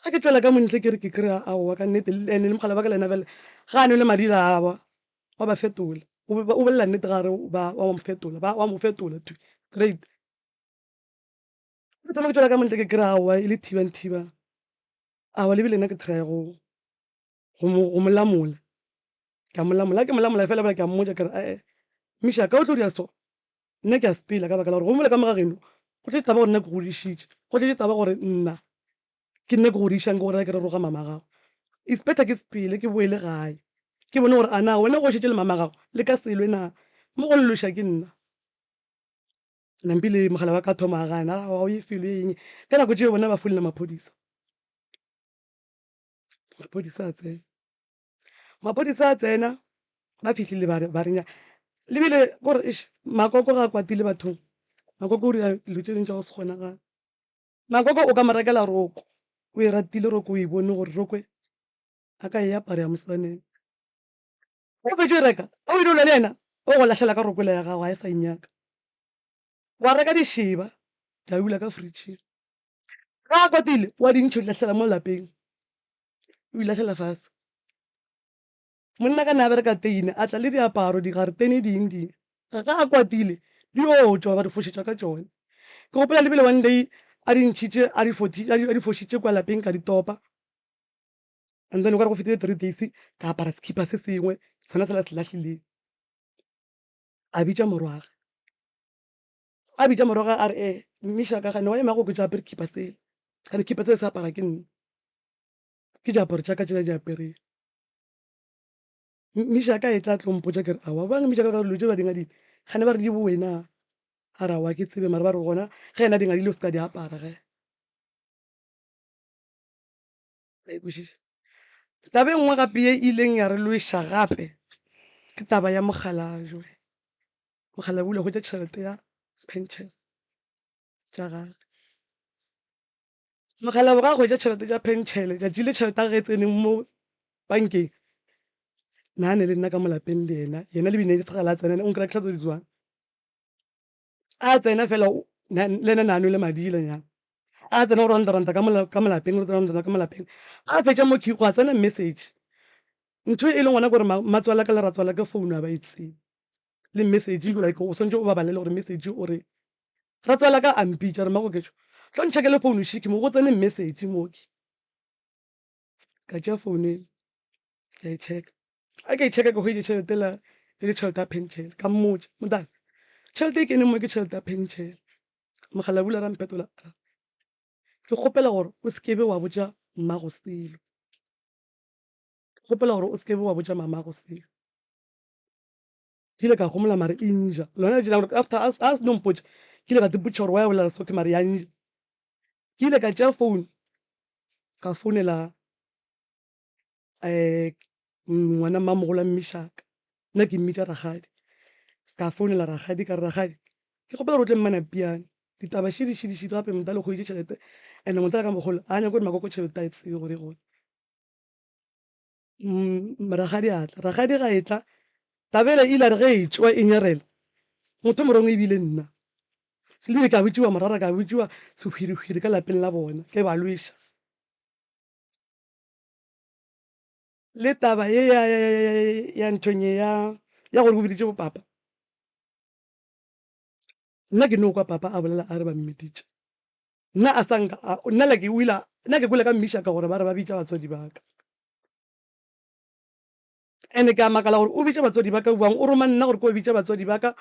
Speaker 4: ga ke tswela ka montle ke re ke kry-a aowa ka nnete ene le mogala ba ka le ena fele ga a nwele madila awa wa ba fetola o bolela nnete gare wa mo fetola to great ke thoma ke tswela ka montle ke kry-a aowa e le thibang awa lebile nna ke try go mo lamola ke a molamola ke molamola fela bela ke a mmotsa kere miša ka o tlo dia so nna ke a sepela ka baka la gore go mola ka mogageno go tle taba gore nna ke godišitše go tle taba gore nna ke nne ke godišang ke gore ke re roga mama gago is better ke sepele ke boele gae ke bone gore ana wena go šetse le mama gago le ka selwe na mo go nloša ke nna nampile mogala wa ka thoma gana wa o e felo eng ka nako tšeo bona ba folela maphodisa a tsena ba fihlile ba renya lebile gore makoko ga a kwatile bathong makoko o ria dilo tše dintši go se kgonagale makoko o ka mo rekela roko o e ratile roko o e bone gore rokwe a ka e apare ya moswaneng o fetše reka o ile le ena o go lahlela ka rokwela ya gago a e sa inyaka wa reka dišeba tla dula ka fridgeng ga a kwatile wa dintšho di lahlela mo lapeng o ilahlela fase monna ka na bereka teine a tla le diaparo digaretene ding ga a kwatile di o tswa ba di fošetša ka tšone ke gopola lebile one day a di ntšhitše a di fošitše kwa lapeng ka ditopa and then o ka re go fetile 3 days ka apara sekipa se sengwe sona sela se lahlileng a bitša morwage a re mmiša ka gane wa emago ke tša apere kipa sele gane kipa sele se apara ke nna ke diaparo tša ka tšela di apereng mmiša ka e tla tlompotša kere awa bang mmiša ka ka dilo tše ba dingadile gane ba re di bowena a re awa ke tsebe mare ba re gona ge ena dingadile o se ka di apara ge taba e nngwe gape ye ileng ya re loeša gape ke taba ya mogala joe mogala bule go tša tšhelete ya pension tša gage mogala bo ga go tša tšhelete tša pentšhele tšatši le tšhelete a ge e tseneng mo bankeng nna ne le nna ka molapeng le yena le bine tsagala a tsena o nkra tlhatso di tswang a tsena fela le ena nano le madile nyana a tsena go ranta ka molapeng re tsena ka molapeng a fetša mo kiko a tsena message ntho e leng gona gore matswala ka le ratswala ka phone a ba itseng le message like o swantse o ba balele gore message o re ratswala ka ampitša re mago ketšo tlo ntšhekele phone shiki mo go tsene message moke ka tšea phone ka e check a ka e check ka go ile tšhelete la le tšhelete ya pension ka mmotša motana tšhelete e kene mo ke tšhelete ya pension mogala bula ra mpetola ke kgopela gore o sekebe wa botša mmago selo ke kgopela gore o sekebe wa botša mamago selo ke ile ka gomola mare e nja lona jena gore after a se nompotša ke ile ka tepotša gore wa ya bolela soke mare ya nja ke ile ka tšea phone ka founela ngwana mmamogolo mmešaka nna ke mmitša ragadi ka founela ragadi ka re ragadi ke kgopela gore o tle mmana piane ditaba šidišidišidi gape mota le kgoitše tšhelete and mota ka mogolo a nyako di makoko tšhelete a e tsebe gore gone ragadi a tla ragadi ga e tla tabela ile re ge e tšwa e nyarela motho morongwe ebile nna le ka botsiwa morara ka botsiwa sehwirihwiri ka lapeng la bona ke ba lweša le taba ye ya nthonye ya gore go biditše bopapa nna ke no kwa papa a bolela a re ba mmeditše nna a sanka nna le ke wila nna ke kwele ka mmešaka gore ba re ba bitša batswadi baka ene ke a makala gore o bitša batswadi baka buang o roma nna gore ke o bitša batswadi baka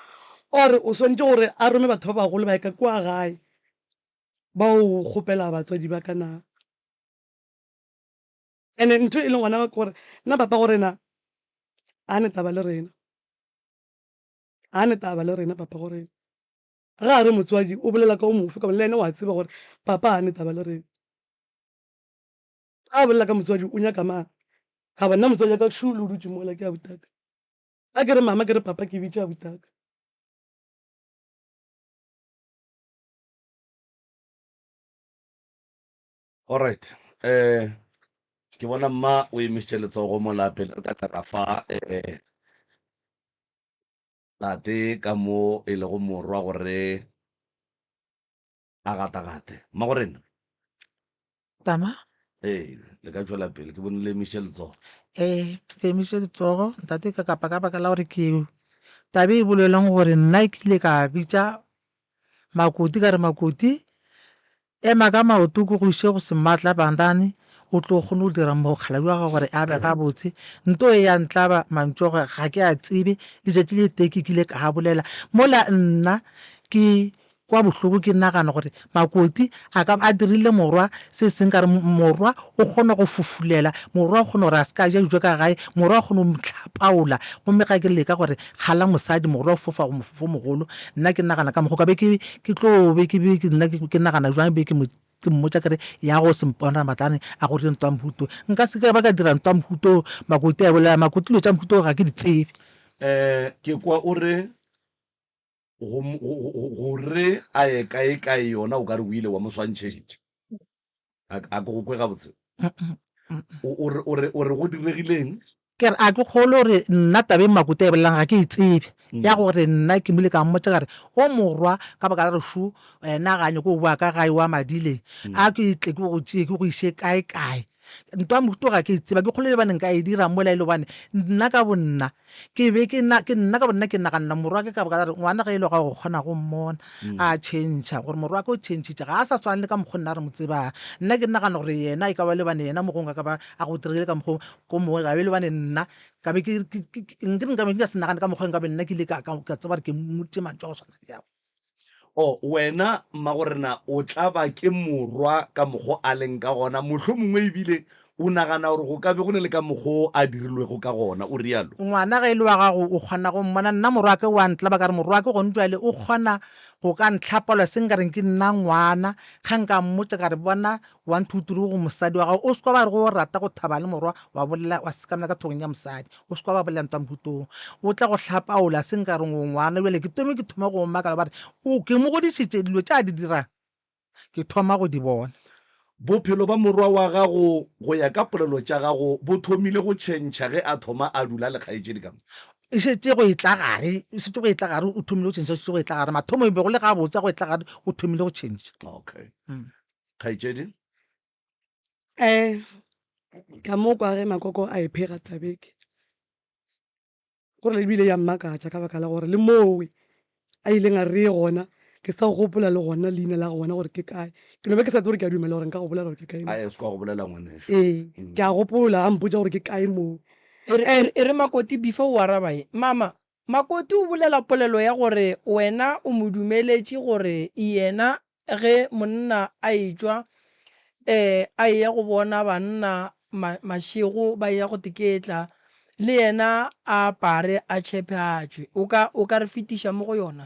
Speaker 4: ore o swantse gore a rome batho ba bagolo ba e ka kwa gae ba o kgopela batswadi baka na ene ntho e leng gona gore nna papa gore na a ne taba le rena a ne taba le rena papa gore ga a re motswadi o bolela ka o mofe ka le ene wa tseba gore papa a ne taba le rena a bolela ka motswadi o nyaka mang ga ba nna motswadi ka šulu o dutse mola ke a botaka a ke re mama ke re papa ke bitše a botaka
Speaker 1: alright ke bona mma o emisitše letsogo mo lapeng re ka tla ka fa tate ka mo e lego morwa gore a gatagate mma gorena
Speaker 3: tama
Speaker 1: le ka tšwela pele ke bone le emisitše letsogo
Speaker 3: ke emiše letsogo ntate ka kapa ka baka la gore ke tabe e bolelang gore nna ke ile ka bitša makoti ka re makoti ema ka maoto ke go ise go se maatla bandane o tlo kgone go dira mokgaladi wa gago gore a be ga botse nto e ya ntlaba mantsogo ga ke a tsebe letšatši le teke ke ile ka bolela mola nna ke kwa bohloko ke nagana gore makoti a dirile morwa se seng ka re morwa o kgone go fofulela morwa o kgone gore a se ka ja dijo ka gae morwa o kgone go motlhapaola gomme ga ke leka gore kgala mosadi morwa o fofa go mofofo mogolo nna ke nagana ka mogo ka be ke tlo be nna ke nagana jwang be ke mmotsa kere ya go sempona matlane a gore ntwa mhuto nka se ka ba ka dira ntwa mhuto makoti a bolela makoti lo tša mhuto ga ke di tsebe
Speaker 1: ke kwa o re gore a ye kae yona o ka re o ile wa mo swantšhetše a ke go kwe gabotse o re go diregileng
Speaker 3: ke re a ke kgolo gore nna tabeng makoti a bolelang ga ke e tsebe ya gore nna ke mole ka mmotsa kare o morwa ka baka la rešu wena ganye ko o boa ka gae wa madile a ke tle ke go tšee ke go ise kae ntwa mohuto ga ke tseba ke kgolo le baneng ka e dira mola e le bane nna ka bonna ke nna ka bonna ke naganna morwa ke ka baka la re ngwana ga e le ga go kgona go mmona a tšhentšha gore morwa ke o tšhentšhitše ga a sa swane le ka mokgwa nna re mo tsebang nna ke nagana gore yena e ka ba le bane yena mogong ka ba a go diregile ka mokgwa ko mongwe ga be le bane nna ka be nka se nagane ka mokgwa nka be nna ke ile ka tseba gore ke motse mantso go swana yago
Speaker 1: wena mmagorena o tla ba ke morwa ka mokgwa a leng ka gona mohlho mongwe ebile o nagana gore go ka be go ne le ka mokgwa a dirilwego ka gona o rialo
Speaker 3: ngwana ga e le wa gago o kgona go mmona nna morwa ke wa ntla ba ka re morwa ke gone jale o kgona go ka ntlhapalwa se nka reng ke nna ngwana ga nka mmotsa ka re bona 1 2 3 go mosadi wa gago o sekwa ba re go rata go thaba le morwa wa bolela wa sekamela ka thogong ya mosadi o sekwa ba bolela ntwa mphutong o tla go tlhapaola se nka reng o ngwana bjale ke thoma go makala ba re o ke mo godisitše dilo tša di dirang ke thoma go di bona
Speaker 1: bophelo ba morwa wa gago go ya ka polelo tša gago bo thomile go tšhentšha ge a thoma a dula le kgaetšedi ka mo
Speaker 3: e šetse go e tla gare o thomile go tšhentšha go e tla gare mathomo e be go le ga botsa go e tla gare o thomile go tšhentšha.
Speaker 1: okay kgaetšedi
Speaker 4: ka mo kwa ge makoko a iphega tabeke gore le bile ya mmakatša ka baka la gore le mowe a ileng a re gona ke sa gopola le gona leina la gona gore ke kae ke no be ke sa tse gore ke a dumela gore nka go bolela gore ke kae
Speaker 1: a se kwa go bolela ngwaneso
Speaker 4: ke a gopola a mpotsa gore ke kae moo
Speaker 2: e re Makoti before o arabae mama Makoti o bolela polelo ya gore wena o mo dumeletše gore yena ge monna a etswa a ya go bona banna mašego ba ya go teketla le yena a pare a tšhephatšwe o ka re fetiša mo go yona.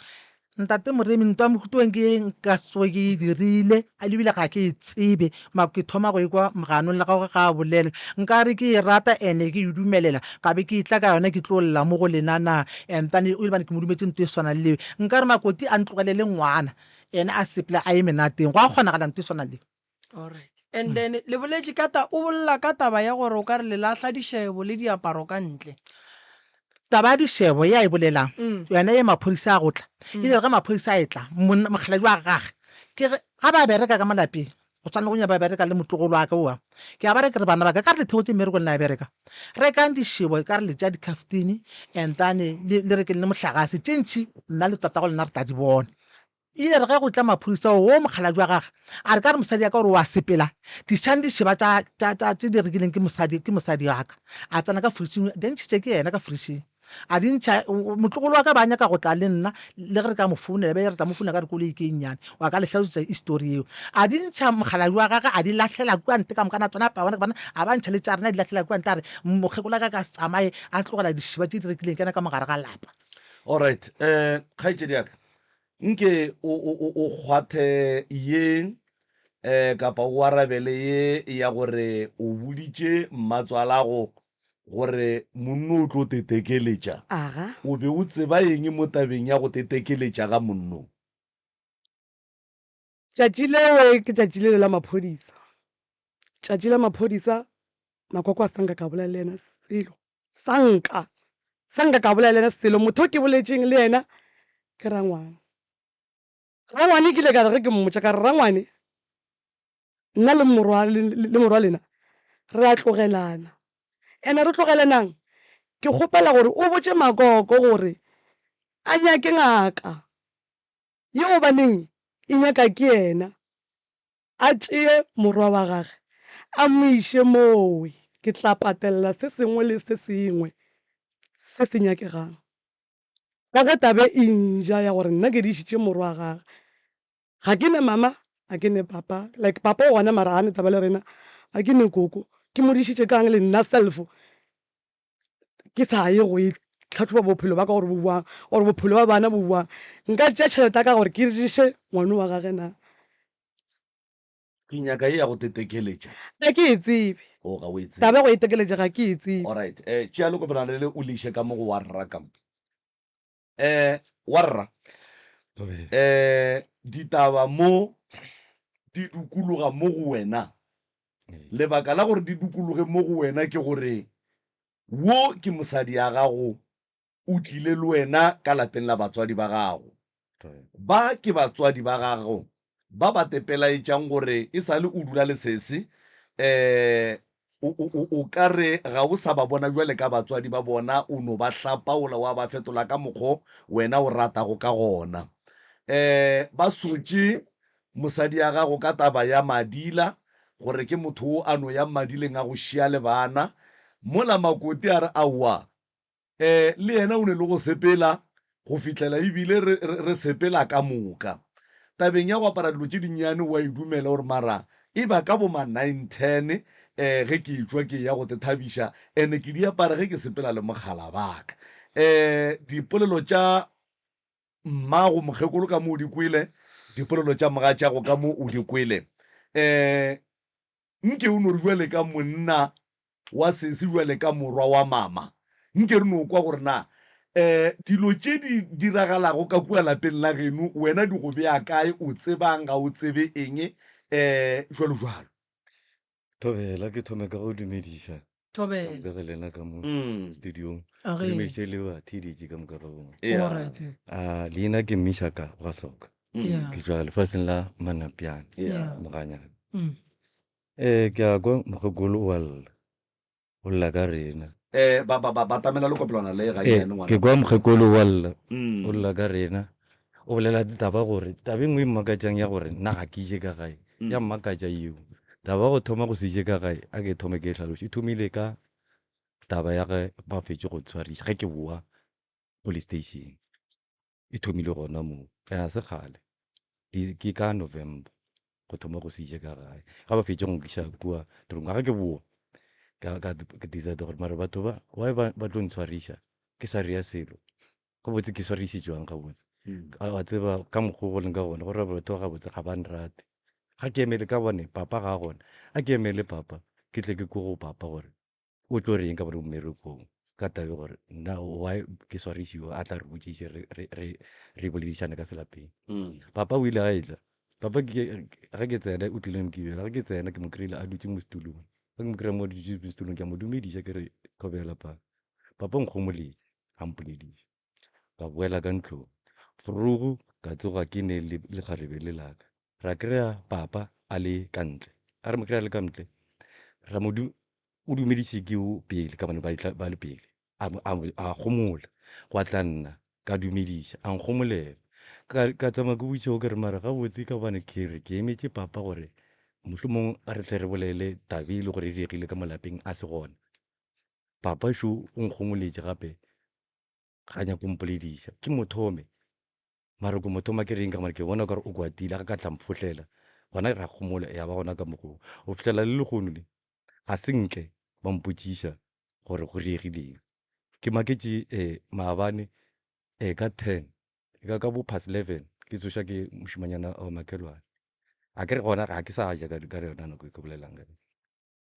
Speaker 3: ntate moremi ntwa mohutuweng ke nka so ke dirile a lebile ga ke tsebe mako ke thoma go ekwa moganong le gago ga a bolela nka re ke e rata ene ke e dumelela ka be ke itla ka yona ke tlolla mo go lenana entane o lebane ke mo dumetse nto e swana le nka re Makoti a ntlogelele ngwana ene a sepela a ye menateng go a kgonagala nto e swana le.
Speaker 2: Alright. And then le boletše o bolela ka taba ya gore o ka re le lahla dišebo le diaparo ka ntle.
Speaker 3: Taba dišebo ya e bolelang yona ye maphodisa a gotla ile ge maphodisa a etla mokgaladi wa gage ke ga ba bereka ka malapeng go tshwana go nya ba bereka le motlogolo wa ka oa ke a bare ke re bana ba ka re theotse mmereko le na bereka re kang dišebo ka re le tša dikaftini entane le re ke le mohlagase tšentši nna le tatago lena re tla di bona ile re ge go tla maphodisa o mokgaladi wa gage a re ka re mosadi ya ka gore wa sepela dišhang dišeba tše di rekileng ke mosadi wa ka a tsena ka frišing dentšhitše ke yena ka frišing a dintšha motlogolo wa ka ba nyaka go tla le nna le ge re ka mo founela be re tla mo founela ka dikolo ke nnyane wa ka le tlhalositša histori eo a dintšha mokgaladi wa gage a di lahlela kua nte ka mokana tsona bana a ba ntšha le tša rena di lahlela kua nte a re mokgekola ka tsamaye a tlogela dišiba tše di rekileng kena ka mogare ga lapa.
Speaker 1: alright kgaetšedi yaka nke o kgwathe ye kapa o arabele ye ya gore o boditše mmatswalago gore monno o tlo tetekeletša o be o tseba eng mo tabeng ya go tetekeletša ga monno.
Speaker 4: tšatši lewe ke tšatši le la maphodisa tšatši la maphodisa Makoko a sanka ka bolela le yena selo sanka ka bolela le yena selo motho o ke boletšeng le yena ke rangwane ke ile ka re ge ke mmotša ka re rangwane nna le morwa lena re a tlogelana ene re tlogelanang ke kgopela gore o botše Makoko gore a nyake ngaka yeo baneng e nyaka ke yena a tšee morwa wa gage a mo iše mowe ke tla patelela se sengwe le se sengwe se se nyakegang ka ge tabe e nja ya gore nna ke di išitše morwa wa gage ga ke ne mama a ke ne papa like papa o gona mara gane taba le rena a ke ne koko ke mo dišitše kang le nna selfo ke sa ye go tlhatlhoba bophelo ba ka gore bo buang gore bophelo ba bana bo buang nka tšea tšhelete ka gore ke diše ngwane wa gage na
Speaker 1: ke nyaka ye ya go tetekeletša
Speaker 4: ga ke e tsebe
Speaker 1: ga o e tsebe
Speaker 4: tabe go e tekeletša ga ke e tsebe.
Speaker 1: alright tšea le kopana le o leiše ka mo go warra kampo warra ditaba mo di dukologa mo go wena lebaka la gore di dukologe mo go wena ke gore wo ke mosadi ya gago o tlile le wena ka lapeng la batswadi ba gago ba ke batswadi ba gago ba ba tepelaetšang gore e sa le o dula le sese o ka re ga o sa ba bona jwale ka batswadi ba bona o no ba hlapaola wa ba fetola ka mokgwa wena o ratago ka gona ba sotše mosadi ya gago ka taba ya madila gore ke motho o ano ya madileng a go šia le bana mola Makoti a re aowa le yena o ne le go sepela go fihlela ebile re sepela ka moka tabeng ya go apara dilo tše dinnyane wa e dumela gore mara e ba ka boma 9-10 ge ke etswa ke ya go te thabiša ene ke di apara ge ke sepela le mogala baka dipolelo tša mmago mokgekolo ka mo o di kwele dipolelo tša moga tšago ka mo o di kwele nke o no re jwale ka monna wa sese jwale ka morwa wa mama nke re no kwa gore na dilo tše di diragalago ka kua lapeng la geno wena di go bea kae o tsebang ga o tsebe eng jwalo jwalo.
Speaker 5: Thobela ke thome ka go dumedisa
Speaker 2: Thobela.
Speaker 5: ka ge lena ka mo studiong
Speaker 2: A
Speaker 5: ke
Speaker 2: re
Speaker 5: dumedise le ba thiditse ka moka ga bona
Speaker 2: alright.
Speaker 5: leina ke mmishaka wa soka
Speaker 2: Yeah.
Speaker 5: ke tswa lefatsheng la manapiane
Speaker 2: Yeah.
Speaker 5: moganyana
Speaker 2: Mm.
Speaker 5: ke a kwa mogekolo o lla o lla ka rena
Speaker 1: ba tamela lekopelwana le ga
Speaker 5: ke
Speaker 1: nyane
Speaker 5: kwa mogekolo wa lla
Speaker 1: Mm.
Speaker 5: o lla ka rena o bolela taba gore taba engwe e mmakatšang ya gore nna ga ke ije ka gae ya mmakatša eo taba go thoma go se ije ka gae a ke thome ke tlhaloše e thomile ka taba ya ge ba fetse go tshwariša ge ke boa police station e thomile gona moo ena se kgale ke ka November go thoma go se ije ka gae ga ba fetse go nkisa kua terong ga ke boa ka decide gore mare batho ba why ba tlo ntshwariša ke sa ria selo go botse ke swarišitšwang ga botse wa tseba ka mokgwa go leng ka gone gore batho ga botse ga ba nrate ga ke emele ka bone papa ga gona ga ke emele papa ke tle ke ko go papa gore o tlo reng ka bone mmerekong ka tabe gore nna why ke swarišiwa a tla re botsiše re boledišane ka selapeng papa o ile a etla papa ga ke tsena o tlile mokibela ga ke tsena ke mo kry-ile a dutse mo setulong ga ke mo kry-a mo dutse mo setulong ke a mo dumediša ke re thobela papa nkgomoletse ga mpolediša ka boela ka ntlong forogo ka tsoga ke ne le kgarebe le laka ra kry-a papa a le kantle a re mo kry-a le ka ntle ra o dumediše ke o pele ka bane ba le pele a gomola go tla nna ka dumediša a nkgomolela ka tsamaya ke botšego ke re mara ga botse ka bane kere ke emetše papa gore mohlomong a re tle re bolele tabe e le gore e diegile ka molapeng a se gona papa šo o nkgomoletše gape ga nyako mpolediša ke mothome mare ko mothoma ke reng ka mare ke bona kare o kwatile ga ka tla mpfohlela gona ra gomola ya ba gona ka mokgoo go fitlhela le lekgono le ga senke ba mpotšiša gore go diegileng ke maketse maabane ka 10 ka bo past 11 ke tsoša ke mošimanyana wa makelwane a ke re gona ga ke sa ja ka yona nako ke bolelang ka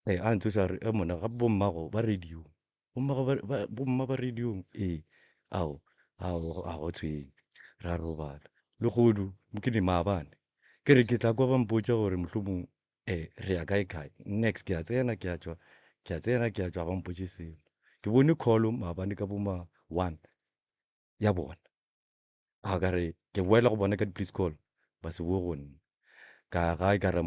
Speaker 5: a ntsoša re mona gape bommago ba radiong bomma ba radiong ao a go tshwenye ra robala legodu ke di maabane ke re ke tla kwa ba mpotša gore mohlomong re ya kae next ke a tsena ke a tswa ba mpotše selo ke bone call maabane ka boma 1 ya bona a ka re ke boela go bona ka di-police call ba se boe go nna ka gae ka ra